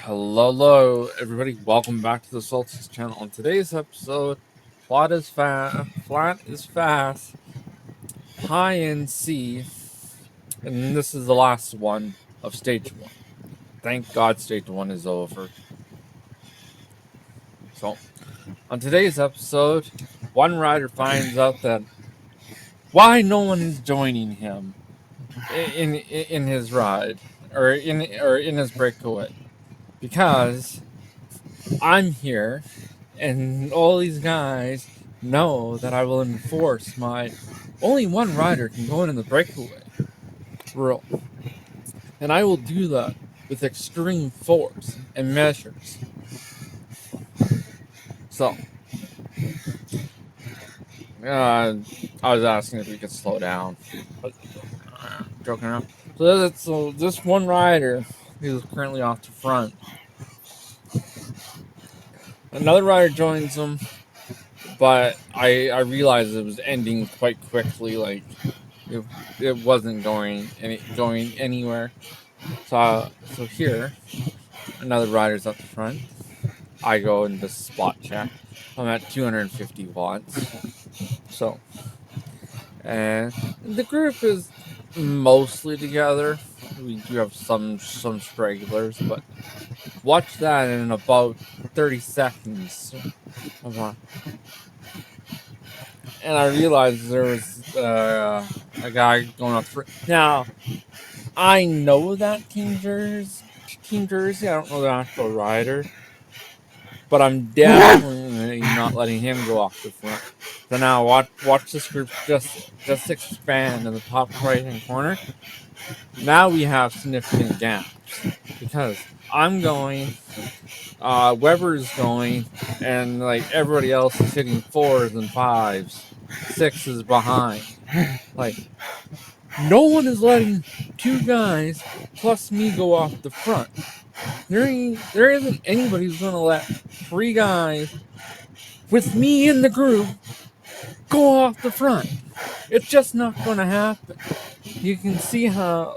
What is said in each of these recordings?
Hello, everybody. Welcome back to the Solstice channel. On today's episode, flat is fast, high and C, and this is the last one of stage one. Thank God stage one is over. So, on today's episode, one rider finds out that why no one is joining him in his ride or in his breakaway, because I'm here. And all these guys know that I will enforce my only one rider can go in the breakaway rule. And I will do that with extreme force and measures. So, I was asking if we could slow down. But, joking around. So this one rider who's currently off the front. Another rider joins him, but I realized it was ending quite quickly. Like, it wasn't going anywhere. So here, another rider's up the front. I go into spot check. I'm at 250 watts. So, and the group is mostly together. We do have some stragglers, but watch that in about 30 seconds. And I realized there was a guy going up front. Now, I know that Team Jersey. I don't know the actual rider, but I'm definitely not letting him go off the front. So now watch this group just expand in the top right hand corner. Now we have significant gaps because I'm going, Weber's going, and like everybody else is hitting 4s and 5s, 6s behind. Like, no one is letting two guys plus me go off the front. There isn't anybody who's going to let three guys with me in the group go off the front. It's just not going to happen. You can see how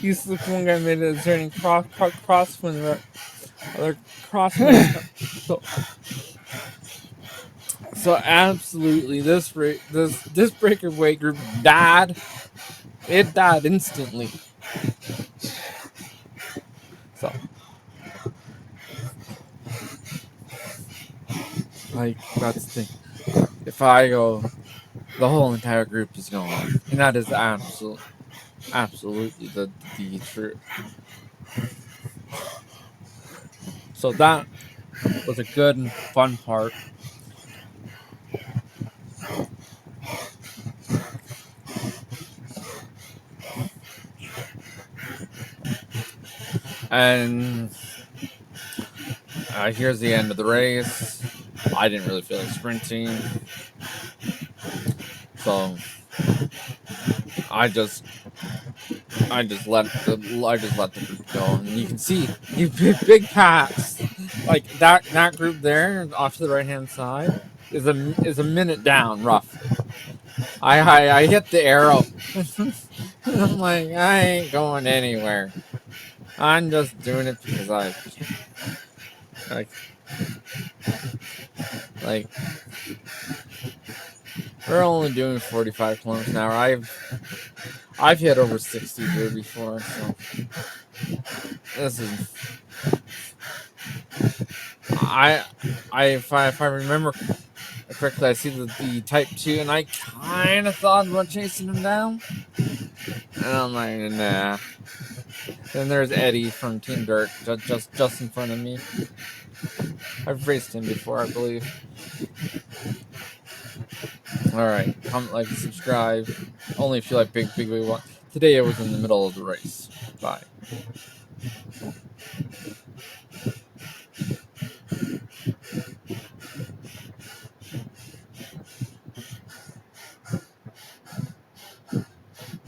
this one guy made a turning crosswind. So absolutely, this breakaway group died. It died instantly. So, like, that's the thing. If I go, the whole entire group is gone, and that is absolutely the truth. So that was a good and fun part. And here's the end of the race. I didn't really feel like sprinting, so I just let the group go. And you can see you big packs like that group there off to the right hand side is a minute down roughly. I hit the arrow. I'm like, I ain't going anywhere. I'm just doing it because I like we're only doing 45 kilometers an hour. I've hit over 60 here before, so this is if I remember correctly, I see the Type 2, and I kind of thought about chasing him down, and I'm like, nah. Then there's Eddie from Team Dirt, just in front of me. I've raced him before, I believe. Alright, comment, like, subscribe. Only if you like big one. Today I was in the middle of the race. Bye.